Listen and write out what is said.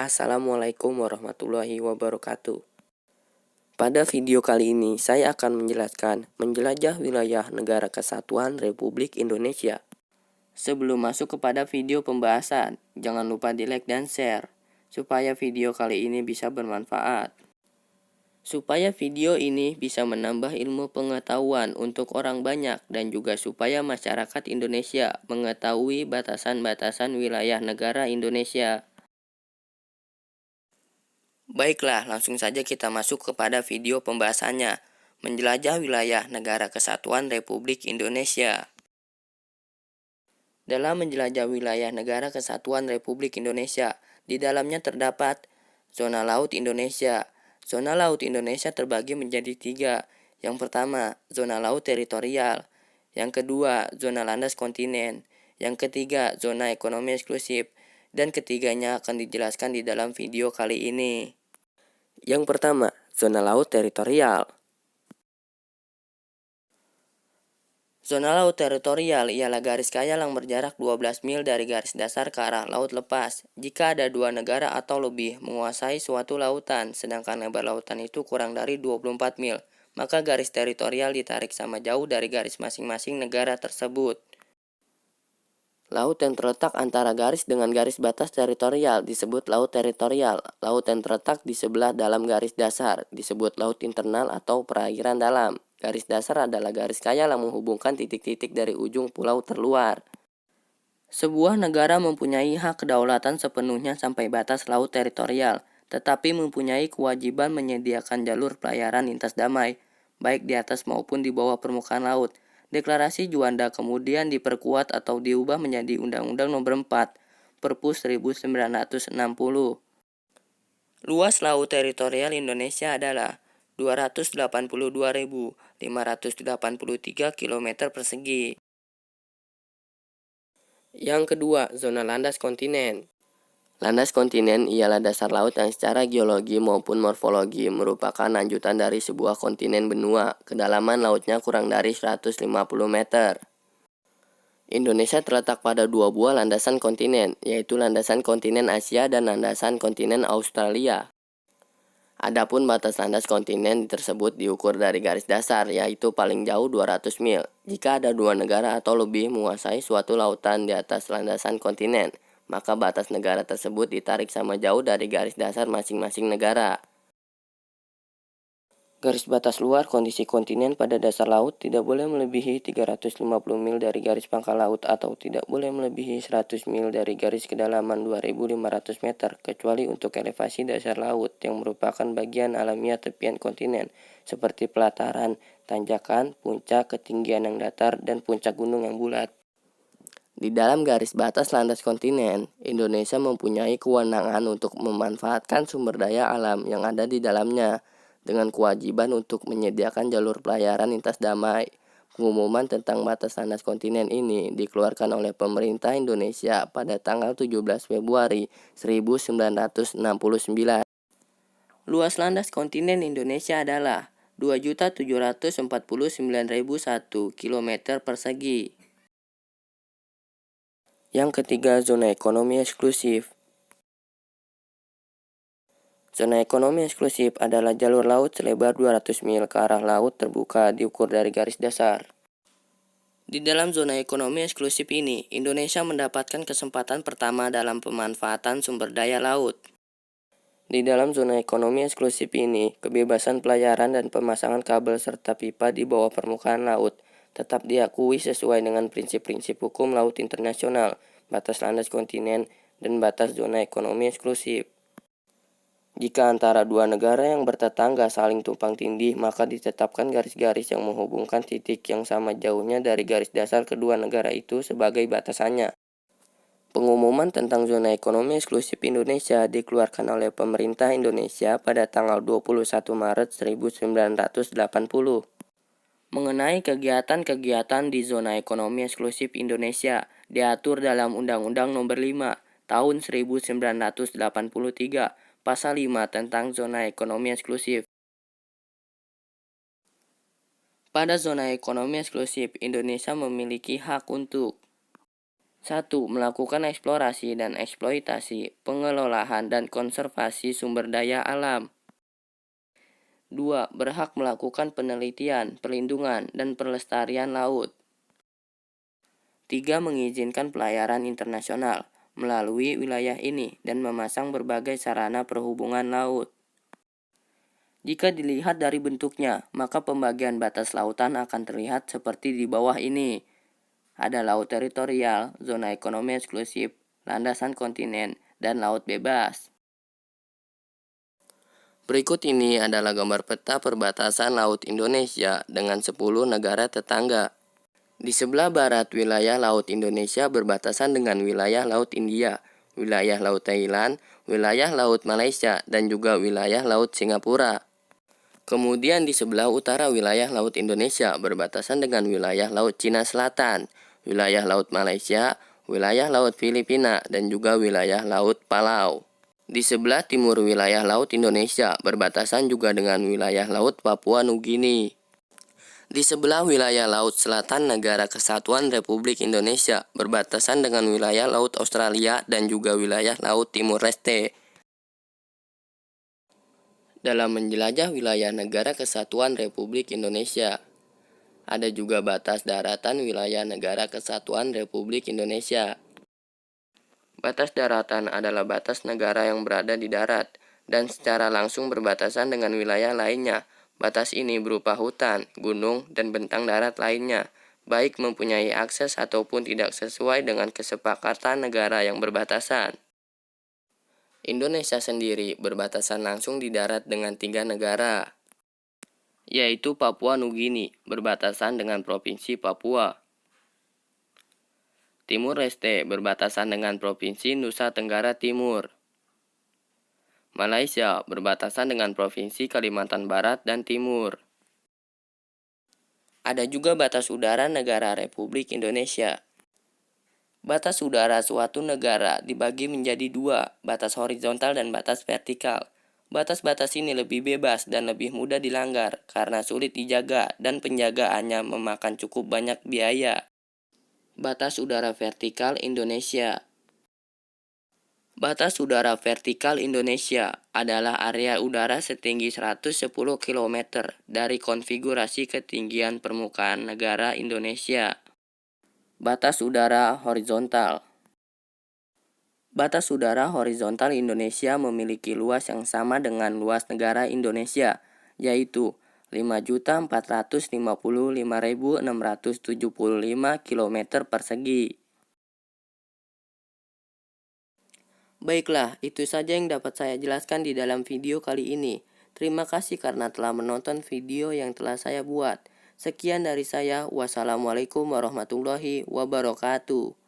Assalamualaikum warahmatullahi wabarakatuh. Pada video kali ini, saya akan menjelaskan menjelajah wilayah Negara Kesatuan Republik Indonesia. Sebelum masuk kepada video pembahasan, jangan lupa di like dan share, supaya video kali ini bisa bermanfaat. Supaya video ini bisa menambah ilmu pengetahuan untuk orang banyak dan juga supaya masyarakat Indonesia mengetahui batasan-batasan wilayah negara Indonesia. Baiklah, langsung saja kita masuk kepada video pembahasannya. Menjelajah wilayah Negara Kesatuan Republik Indonesia. Dalam menjelajah wilayah Negara Kesatuan Republik Indonesia, di dalamnya terdapat zona laut Indonesia. Zona laut Indonesia terbagi menjadi 3. Yang pertama, zona laut teritorial. Yang kedua, zona landas kontinen. Yang ketiga, zona ekonomi eksklusif. Dan ketiganya akan dijelaskan di dalam video kali ini. Yang pertama, zona laut teritorial. Zona laut teritorial ialah garis kaya yang berjarak 12 mil dari garis dasar ke arah laut lepas. Jika ada 2 negara atau lebih menguasai suatu lautan, sedangkan lebar lautan itu kurang dari 24 mil, maka garis teritorial ditarik sama jauh dari garis masing-masing negara tersebut. Laut yang terletak antara garis dengan garis batas teritorial disebut laut teritorial. Laut yang terletak di sebelah dalam garis dasar disebut laut internal atau perairan dalam. Garis dasar adalah garis kaya yang menghubungkan titik-titik dari ujung pulau terluar. Sebuah negara mempunyai hak kedaulatan sepenuhnya sampai batas laut teritorial, tetapi mempunyai kewajiban menyediakan jalur pelayaran lintas damai, baik di atas maupun di bawah permukaan laut. Deklarasi Juanda kemudian diperkuat atau diubah menjadi Undang-Undang Nomor 4, Perpus 1960. Luas laut teritorial Indonesia adalah 282.583 km persegi. Yang kedua, zona landas kontinen. Landas kontinen ialah dasar laut yang secara geologi maupun morfologi merupakan lanjutan dari sebuah kontinen benua. Kedalaman lautnya kurang dari 150 meter. Indonesia terletak pada 2 buah landasan kontinen, yaitu landasan kontinen Asia dan landasan kontinen Australia. Adapun batas landas kontinen tersebut diukur dari garis dasar, yaitu paling jauh 200 mil. Jika ada 2 negara atau lebih menguasai suatu lautan di atas landasan kontinen, maka batas negara tersebut ditarik sama jauh dari garis dasar masing-masing negara. Garis batas luar kondisi kontinen pada dasar laut tidak boleh melebihi 350 mil dari garis pangkal laut atau tidak boleh melebihi 100 mil dari garis kedalaman 2.500 meter, kecuali untuk elevasi dasar laut yang merupakan bagian alamiah tepian kontinen, seperti pelataran, tanjakan, puncak, ketinggian yang datar, dan puncak gunung yang bulat. Di dalam garis batas landas kontinen, Indonesia mempunyai kewenangan untuk memanfaatkan sumber daya alam yang ada di dalamnya, dengan kewajiban untuk menyediakan jalur pelayaran lintas damai. Pengumuman tentang batas landas kontinen ini dikeluarkan oleh pemerintah Indonesia pada tanggal 17 Februari 1969. Luas landas kontinen Indonesia adalah 2.749.001 km persegi. Yang ketiga, zona ekonomi eksklusif. Zona ekonomi eksklusif adalah jalur laut selebar 200 mil ke arah laut terbuka diukur dari garis dasar. Di dalam zona ekonomi eksklusif ini, Indonesia mendapatkan kesempatan pertama dalam pemanfaatan sumber daya laut. Di dalam zona ekonomi eksklusif ini, kebebasan pelayaran dan pemasangan kabel serta pipa di bawah permukaan laut tetap diakui sesuai dengan prinsip-prinsip hukum laut internasional, batas landas kontinen, dan batas zona ekonomi eksklusif. Jika antara 2 negara yang bertetangga saling tumpang tindih, maka ditetapkan garis-garis yang menghubungkan titik yang sama jauhnya dari garis dasar kedua negara itu sebagai batasannya. Pengumuman tentang zona ekonomi eksklusif Indonesia dikeluarkan oleh pemerintah Indonesia pada tanggal 21 Maret 1980. Mengenai kegiatan-kegiatan di zona ekonomi eksklusif Indonesia diatur dalam Undang-Undang Nomor 5 Tahun 1983, Pasal 5 tentang zona ekonomi eksklusif. Pada zona ekonomi eksklusif, Indonesia memiliki hak untuk 1. Melakukan eksplorasi dan eksploitasi, pengelolaan dan konservasi sumber daya alam. 2. Berhak melakukan penelitian, perlindungan, dan pelestarian laut. 3. Mengizinkan pelayaran internasional melalui wilayah ini dan memasang berbagai sarana perhubungan laut. Jika dilihat dari bentuknya, maka pembagian batas lautan akan terlihat seperti di bawah ini. Ada laut teritorial, zona ekonomi eksklusif, landasan kontinen, dan laut bebas. Berikut ini adalah gambar peta perbatasan laut Indonesia dengan 10 negara tetangga. Di sebelah barat, wilayah laut Indonesia berbatasan dengan wilayah laut India, wilayah laut Thailand, wilayah laut Malaysia, dan juga wilayah laut Singapura. Kemudian di sebelah utara wilayah laut Indonesia berbatasan dengan wilayah laut Cina Selatan, wilayah laut Malaysia, wilayah laut Filipina, dan juga wilayah laut Palau. Di sebelah timur wilayah laut Indonesia berbatasan juga dengan wilayah laut Papua Nugini. Di sebelah wilayah laut selatan Negara Kesatuan Republik Indonesia berbatasan dengan wilayah laut Australia dan juga wilayah laut Timur Leste. Dalam menjelajah wilayah Negara Kesatuan Republik Indonesia, ada juga batas daratan wilayah Negara Kesatuan Republik Indonesia. Batas daratan adalah batas negara yang berada di darat dan secara langsung berbatasan dengan wilayah lainnya. Batas ini berupa hutan, gunung, dan bentang darat lainnya, baik mempunyai akses ataupun tidak sesuai dengan kesepakatan negara yang berbatasan. Indonesia sendiri berbatasan langsung di darat dengan 3 negara, yaitu Papua Nugini berbatasan dengan Provinsi Papua. Timur Leste berbatasan dengan Provinsi Nusa Tenggara Timur. Malaysia berbatasan dengan Provinsi Kalimantan Barat dan Timur. Ada juga batas udara negara Republik Indonesia. Batas udara suatu negara dibagi menjadi 2, batas horizontal dan batas vertikal. Batas-batas ini lebih bebas dan lebih mudah dilanggar karena sulit dijaga dan penjagaannya memakan cukup banyak biaya. Batas udara vertikal Indonesia. Batas udara vertikal Indonesia adalah area udara setinggi 110 km dari konfigurasi ketinggian permukaan negara Indonesia. Batas udara horizontal. Batas udara horizontal Indonesia memiliki luas yang sama dengan luas negara Indonesia, yaitu 5.455.675 km persegi. Baiklah, itu saja yang dapat saya jelaskan di dalam video kali ini. Terima kasih karena telah menonton video yang telah saya buat. Sekian dari saya. Wassalamualaikum warahmatullahi wabarakatuh.